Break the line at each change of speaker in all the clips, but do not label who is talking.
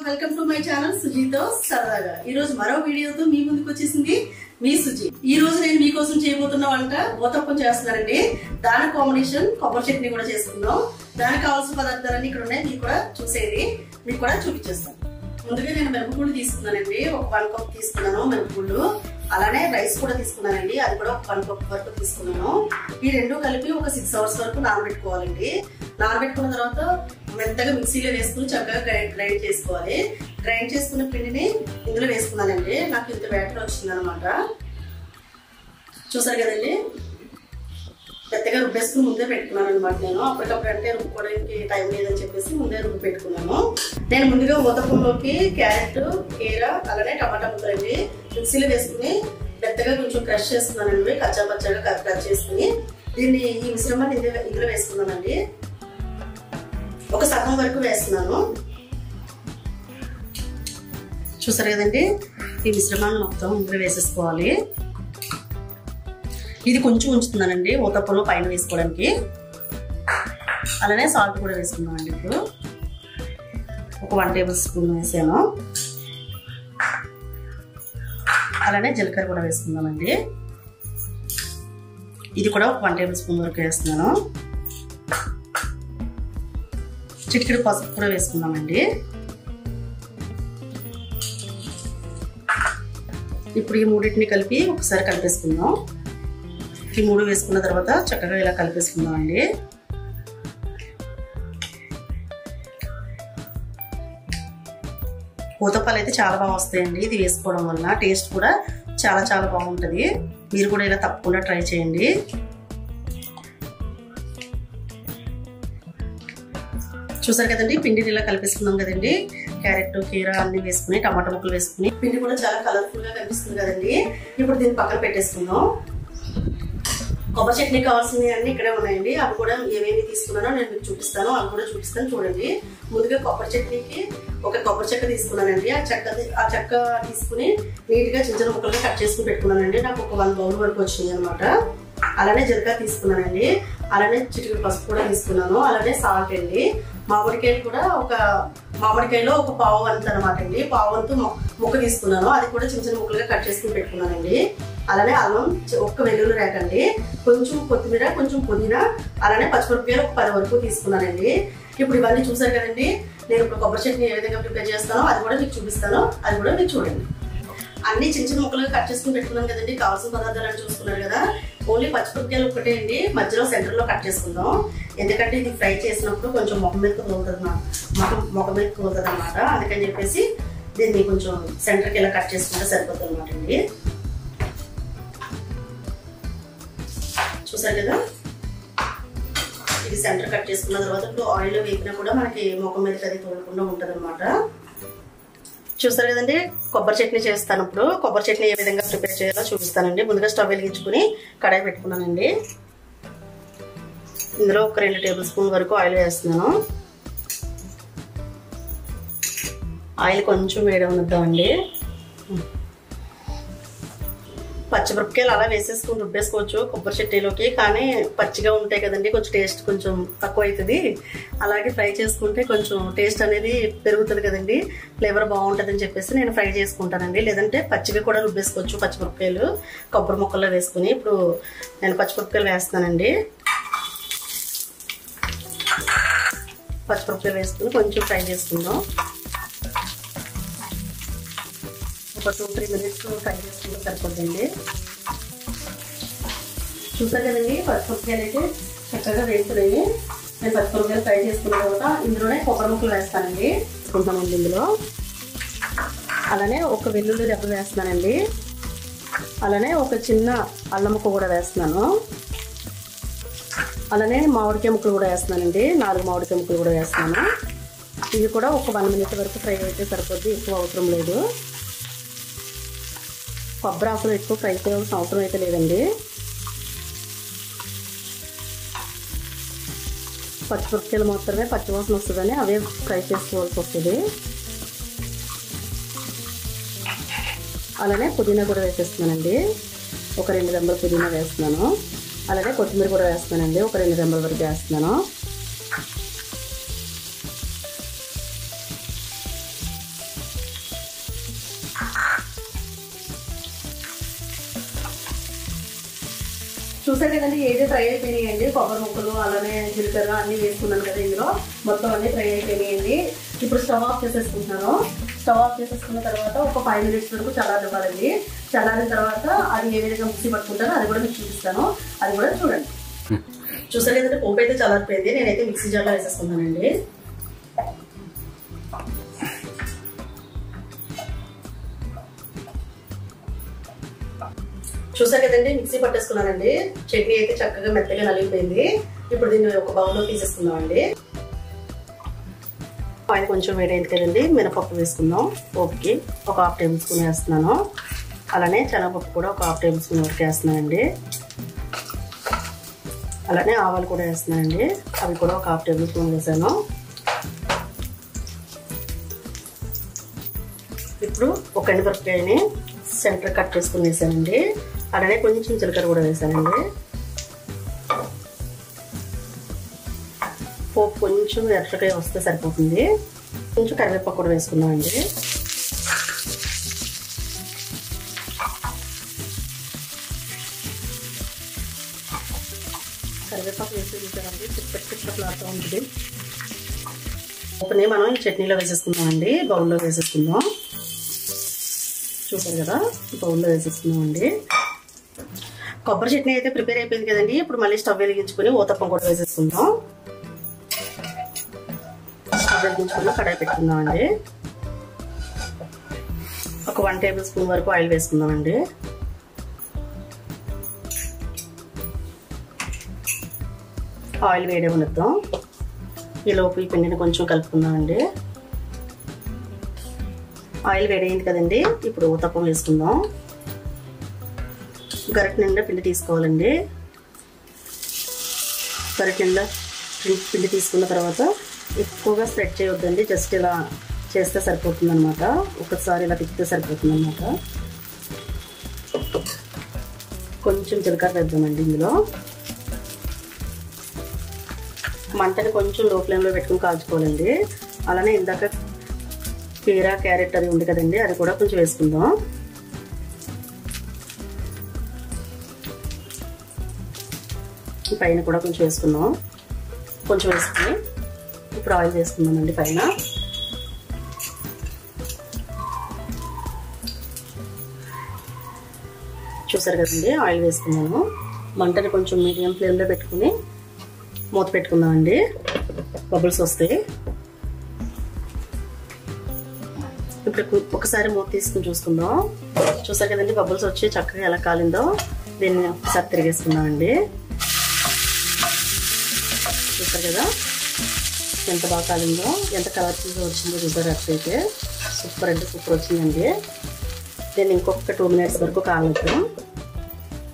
Welcome to my channel సుజీతో సరదాగా. ఈ రోజు మరో వీడియోతో మీ ముందుకు వచ్చేసింది మీ సుజీ. ఈ రోజు నేను మీకోసం చేయబోతున్న వంట ఊతప్పం చేస్తున్నానండి. దాని కాంబినేషన్ కొబ్బరి చట్నీ కూడా చేసుకుందాం. దానికి కావాల్సిన పదార్థాలన్నీ ఇక్కడ ఉన్నాయి, మీకు కూడా చూసేది మీకు కూడా చూపించేస్తాను. ముందుగా నేను మిరపగుళ్ళు తీసుకున్నానండి, ఒక 1 కప్ తీసుకున్నాను మిరపగుళ్ళు. అలానే రైస్ కూడా తీసుకున్నానండి, అది కూడా ఒక 1 కప్ వరకు తీసుకున్నాను. ఈ రెండు కలిపి ఒక 6 అవర్స్ వరకు నానబెట్టుకోవాలండి. నానబెట్టుకున్న తర్వాత మెత్తగా మిక్సీలో వేసుకుని చక్కగా గ్రైండ్ చేసుకోవాలి. గ్రైండ్ చేసుకున్న పిండిని ఇందులో వేసుకున్నానండి. నాకు ఇంత బ్యాటర్ వచ్చింది అనమాట. చూసారు కదండి, పెద్దగా రుబ్బేసుకుని ముందే పెట్టుకున్నాను అనమాట. నేను అప్పటికప్పుడు అంటే రుబ్బుకోవడానికి టైం లేదని చెప్పేసి ముందే రుబ్బు పెట్టుకున్నాను. నేను ముందుగా ఊతప్పంలోకి క్యారెట్, కీర, అలానే టమాటా ముక్కలండి మిక్సీలో వేసుకుని పెద్దగా కొంచెం క్రష్ చేసుకున్నానండి. కచ్చా పచ్చగా క్రష్ చేసుకుని దీన్ని ఈ మిశ్రమాన్ని ఇందులో వేసుకున్నానండి. ఒక సగం వరకు వేస్తున్నాను. చూసారు కదండి, ఈ మిశ్రమాన్ని మొత్తం ఇందులో వేసేసుకోవాలి. ఇది కొంచెం ఉంచుతున్నానండి ఊతప్పంలో పైన వేసుకోవడానికి. అలానే సాల్ట్ కూడా వేసుకున్నామండి. ఇప్పుడు ఒక 1 టేబుల్ స్పూన్ వేసాను. అలానే జీలకర్ర కూడా వేసుకుందామండి. ఇది కూడా ఒక 1 టేబుల్ స్పూన్ వరకు వేస్తున్నాను. చిటికెడు పసుపు కూడా వేసుకున్నామండి. ఇప్పుడు ఈ మూడింటిని కలిపి ఒకసారి కలిపేసుకుందాం. ఈ 3 వేసుకున్న తర్వాత చక్కగా ఇలా కలిపేసుకుందాం అండి. ఊతప్పాలు అయితే చాలా బాగా వస్తాయండి ఇది వేసుకోవడం వల్ల. టేస్ట్ కూడా చాలా చాలా బాగుంటుంది. మీరు కూడా ఇలా తప్పకుండా ట్రై చేయండి. చూసారు కదండి, పిండిని ఇలా కలిపేసుకున్నాం కదండి. క్యారెట్, కీర అన్ని వేసుకుని టమాటా ముక్కలు వేసుకుని పిండి కూడా చాలా కలర్ఫుల్ గా కనిపిస్తుంది కదండి. ఇప్పుడు దీన్ని పక్కన పెట్టేసుకుందాం. కొబ్బరి చట్నీ కావాల్సినవి అన్ని ఇక్కడే ఉన్నాయండి. అవి కూడా ఏమేమి తీసుకున్నానో నేను మీకు చూపిస్తాను, అవి కూడా చూపిస్తాను చూడండి. ముందుగా కొబ్బరి చట్నీకి ఒక కొబ్బరి చెక్క తీసుకున్నానండి. ఆ చెక్క తీసుకుని నీట్ గా చిన్న చిన్న ముక్కలుగా కట్ చేసుకుని పెట్టుకున్నానండి. నాకు ఒక 1 బౌల్ వరకు వచ్చింది అనమాట. అలానే జీలకర్ర తీసుకున్నానండి. అలానే చిటికెడు పసుపు కూడా తీసుకున్నాను. అలానే సాల్ట్ అండి. మామిడికాయలు కూడా మామిడికాయలో ఒక పావు వంతు అనమాట అండి. పావు వంతు ముక్క తీసుకున్నాను. అది కూడా చిన్న చిన్న ముక్కలుగా కట్ చేసుకుని పెట్టుకున్నానండి. అలానే అల్లం, ఒక్క వెల్లుల్లి రేక అండి, కొంచెం కొత్తిమీర, కొంచెం పుదీనా, అలానే పచ్చిమిరపకాయలు ఒక 10 వరకు తీసుకున్నానండి. ఇప్పుడు ఇవన్నీ చూసారు కదండి. నేను ఇప్పుడు కొబ్బరి చట్నీ ఏ విధంగా ప్రిపేర్ చేస్తానో అది కూడా మీకు చూపిస్తాను, అది కూడా మీరు చూడండి. అన్ని చిన్న చిన్న ముక్కలుగా కట్ చేసుకుని పెట్టుకున్నాం కదండి. కావాల్సిన పదార్థాలు చూసుకున్నారు కదా. ఓన్లీ పచ్చిమిరపకాయలు ఒకటే అండి, మధ్యలో సెంటర్ లో కట్ చేసుకుందాం. ఎందుకంటే ఇది ఫ్రై చేసినప్పుడు కొంచెం మొక్క మీద తోలుతుంది అనమాట. అందుకని చెప్పేసి దీన్ని కొంచెం సెంటర్కి ఇలా కట్ చేసుకుంటే సరిపోతుంది అనమాట అండి. చూసారు కదా, ఇది సెంటర్ కట్ చేసుకున్న తర్వాత ఇప్పుడు ఆయిల్ వేపినా కూడా మనకి మొక్క మీదకి అది తోలకుండా ఉంటుంది అనమాట. చూస్తారు కదండి, కొబ్బరి చట్నీ చేస్తాను. ఇప్పుడు కొబ్బరి చట్నీ ఏ విధంగా ప్రిపేర్ చేయాలో చూపిస్తానండి. ముందుగా స్టవ్ వెలిగించుకుని కడాయి పెట్టుకున్నానండి. ఇందులో ఒక 2 టేబుల్ స్పూన్ వరకు ఆయిల్ వేస్తున్నాను. ఆయిల్ కొంచెం వేడి ఉందామండి. పచ్చిమిరపకాయలు అలా వేసేసుకుని రుబ్బేసుకోవచ్చు కొబ్బరి చట్నీలోకి, కానీ పచ్చిగా ఉంటాయి కదండి, కొంచెం టేస్ట్ కొంచెం తక్కువ అవుతుంది. అలాగే ఫ్రై చేసుకుంటే కొంచెం టేస్ట్ అనేది పెరుగుతుంది కదండి, ఫ్లేవర్ బాగుంటుంది అని చెప్పేసి నేను ఫ్రై చేసుకుంటానండి. లేదంటే పచ్చిగా కూడా రుబ్బేసుకోవచ్చు పచ్చిమిరపకాయలు కొబ్బరి ముక్కల్లో వేసుకుని. ఇప్పుడు నేను పచ్చిమిరపకాయలు వేస్తానండి. పచ్చిమిరపకాయలు వేసుకుని కొంచెం ఫ్రై చేసుకుందాం. ఒక 2-3 మినిట్స్ ఫ్రై చేసుకుంటే సరిపోద్దండి. చూసారు కదండి, పచ్చిమిరపకాయలు అయితే చక్కగా వేస్తున్నాయి. నేను పచ్చిమిరపకాయలు ఫ్రై చేసుకున్న తర్వాత ఇందులోనే కొబ్బరి ముక్కలు వేస్తానండి. వేసుకుంటామండి ఇందులో. అలానే ఒక వెల్లుల్లి రెబ్బ వేస్తున్నానండి. అలానే ఒక చిన్న అల్లం ముక్క కూడా వేస్తున్నాను. అలానే మామిడికాయ ముక్కలు కూడా వేస్తున్నానండి. 4 మామిడికాయ ముక్కలు కూడా వేస్తున్నాను. ఇవి కూడా ఒక 1 మినిట్ వరకు ఫ్రై అయితే సరిపోద్ది, ఎక్కువ అవసరం లేదు. కొబ్బరి ఆకులు ఎక్కువ ఫ్రై చేయాల్సిన అవసరం అయితే లేదండి. పచ్చిమిరపకాయలు మాత్రమే పచ్చివాసన వస్తుందని అవే ఫ్రై చేసుకోవాల్సి వస్తుంది. అలానే పుదీనా కూడా వేసేస్తున్నానండి. ఒక 2 రెమ్మల పుదీనా వేస్తున్నాను. అలాగే కొత్తిమీర కూడా వేస్తున్నానండి. ఒక 2 రెమ్మల వరకు వేస్తున్నాను. చూసారు కదండి, ఏది ఫ్రై అయిపోయినాయండి. కొబ్బరి ముక్కలు అలానే జీలకర్ర అన్నీ వేసుకున్నాను కదా ఇందులో, మొత్తం అన్నీ ఫ్రై అయిపోయినాయండి. ఇప్పుడు స్టవ్ ఆఫ్ చేసేసుకుంటున్నాను. స్టవ్ ఆఫ్ చేసేసుకున్న తర్వాత ఒక 5 minutes వరకు చల్లారివ్వాలండి. చల్లారిన తర్వాత అది ఏ విధంగా మిక్సీ పట్టుకుంటానో అది కూడా మీకు చూపిస్తాను, అది కూడా చూడండి. చూసారు కదండి, పోపు అయితే చల్లారిపోయింది. నేనైతే మిక్సీ జార్లో వేసేసుకున్నానండి. చూసారు కదండి, మిక్సీ పట్టేసుకున్నానండి. చట్నీ అయితే చక్కగా మెత్తగా నలిగిపోయింది. ఇప్పుడు దీన్ని ఒక బౌల్లో తీసేసుకుందామండి. ఆయిల్ కొంచెం వేడైంది కదండి, మినపప్పు వేసుకుందాం. పోపుకి ఒక 1/2 tablespoon వేస్తున్నాను. అలానే శనగపప్పు కూడా ఒక 1/2 tablespoon వరకు వేస్తున్నానండి. అలానే ఆవాలు కూడా వేస్తున్నానండి, అవి కూడా ఒక 1/2 tablespoon వేసాను. ఇప్పుడు ఒక ఎండుమిరపకాయని సెంటర్ కట్ చేసుకుని వేసానండి. అలానే కొంచెం జీలకర్ర కూడా వేసానండి. పోపు కొంచెం ఎర్రకాయ వస్తే సరిపోతుంది. కొంచెం కరివేపాకు కూడా వేసుకున్నామండి. కరివేపాకు వేసి చూసారండి, చిప్పట్లాడుతూ ఉంటుంది. ఒకనే మనం చట్నీలో వేసేసుకుందామండి. బౌల్లో వేసేసుకుందాం. చూసారు కదా, బౌల్లో వేసేసుకుందామండి. కొబ్బరి చట్నీ అయితే ప్రిపేర్ అయిపోయింది కదండి. ఇప్పుడు మళ్ళీ స్టవ్ వెలిగించుకొని ఊతప్పం కూడా వేసేసుకుందాం. స్టవ్ వెలిగించుకుని కడాయి పెట్టుకుందామండి. ఒక 1 tablespoon వరకు ఆయిల్ వేసుకుందామండి. ఆయిల్ వేడేమనిద్దాం. ఈలోపు ఈ పిండిని కొంచెం కలుపుకుందామండి. ఆయిల్ వేడైంది కదండి, ఇప్పుడు ఊతప్పం వేసుకుందాం. గరిటె నిండా పిండి తీసుకోవాలండి. గరిటె నిండా పిండి తీసుకున్న తర్వాత ఎక్కువగా స్ప్రెడ్ చేయొద్దండి, జస్ట్ ఇలా చేస్తే సరిపోతుంది అనమాట. ఒకసారి ఇలా తిప్పితే సరిపోతుంది అనమాట. కొంచెం జీలకర్ర వేద్దామండి ఇందులో. మంటని కొంచెం లో ఫ్లేమ్లో పెట్టుకుని కాల్చుకోవాలండి. అలానే ఇందాక కీరా క్యారెట్ అది ఉంది కదండి, అది కూడా కొంచెం వేసుకుందాం. పైన కూడా కొంచెం వేసుకుందాం. కొంచెం వేసుకుని ఇప్పుడు ఆయిల్ వేసుకుందామండి పైన. చూసారు కదండి, ఆయిల్ వేసుకున్నాను. మంటని కొంచెం మీడియం ఫ్లేమ్లో పెట్టుకుని మూత పెట్టుకుందామండి. బబుల్స్ వస్తాయి. ఇప్పుడు ఒకసారి మూత తీసుకుని చూసుకుందాం. చూసారు కదండి, బబుల్స్ వచ్చి చక్కగా ఎలా కాలిందో. దీన్ని ఒకసారి తిరిగేసుకుందామండి. చూసారు కదా ఎంత బాగా కాలిందో, ఎంత కలర్ఫుల్గా వచ్చిందో. చూసారు అట్లయితే సూపర్ అంటే సూపర్ వచ్చిందండి. దీన్ని ఇంకొక 2 minutes వరకు కాలుద్దాం.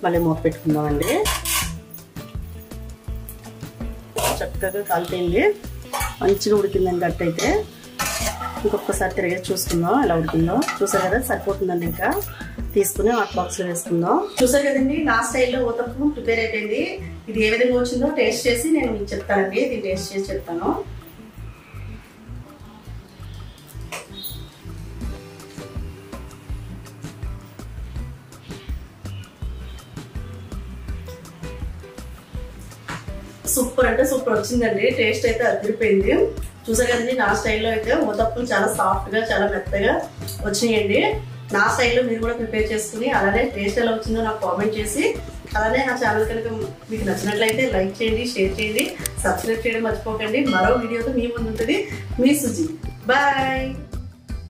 మళ్ళీ మూత పెట్టుకుందామండి. చక్కగా కాలిపోయింది, మంచిగా ఉడికిందండి. అట్టయితే ఇంకొకసారి తిరిగేసి చూసుకుందాం ఎలా ఉడికిందో. చూసారు కదా, సరిపోతుందండి. ఇంకా తీసుకుని హాట్ బాక్స్లో వేసుకుందాం. చూసారు కదండి, నా స్టైల్లో ఊతప్పం ప్రిపేర్ అయిపోయింది. ఇది ఏ విధంగా వచ్చిందో టేస్ట్ చేసి నేను మీకు చెప్తానండి. ఇది టేస్ట్ చేసి చెప్తాను. సూపర్ అంటే సూపర్ వచ్చిందండి. టేస్ట్ అయితే అదిరిపోయింది. చూసారు కదండి, నా స్టైల్లో అయితే ఊతప్పం చాలా సాఫ్ట్గా చాలా మెత్తగా వచ్చినాయండి. నా స్టైల్లో మీరు కూడా ప్రిపేర్ చేసుకుని అలానే టేస్ట్ ఎలా వచ్చిందో నాకు కామెంట్ చేసి, అలానే నా ఛానల్ కనుక మీకు నచ్చినట్లయితే లైక్ చేయండి, షేర్ చేయండి, సబ్స్క్రైబ్ చేయడం మర్చిపోకండి. మరో వీడియోతో మీ ముందు ఉంటుంది మీ సుజీ. బాయ్.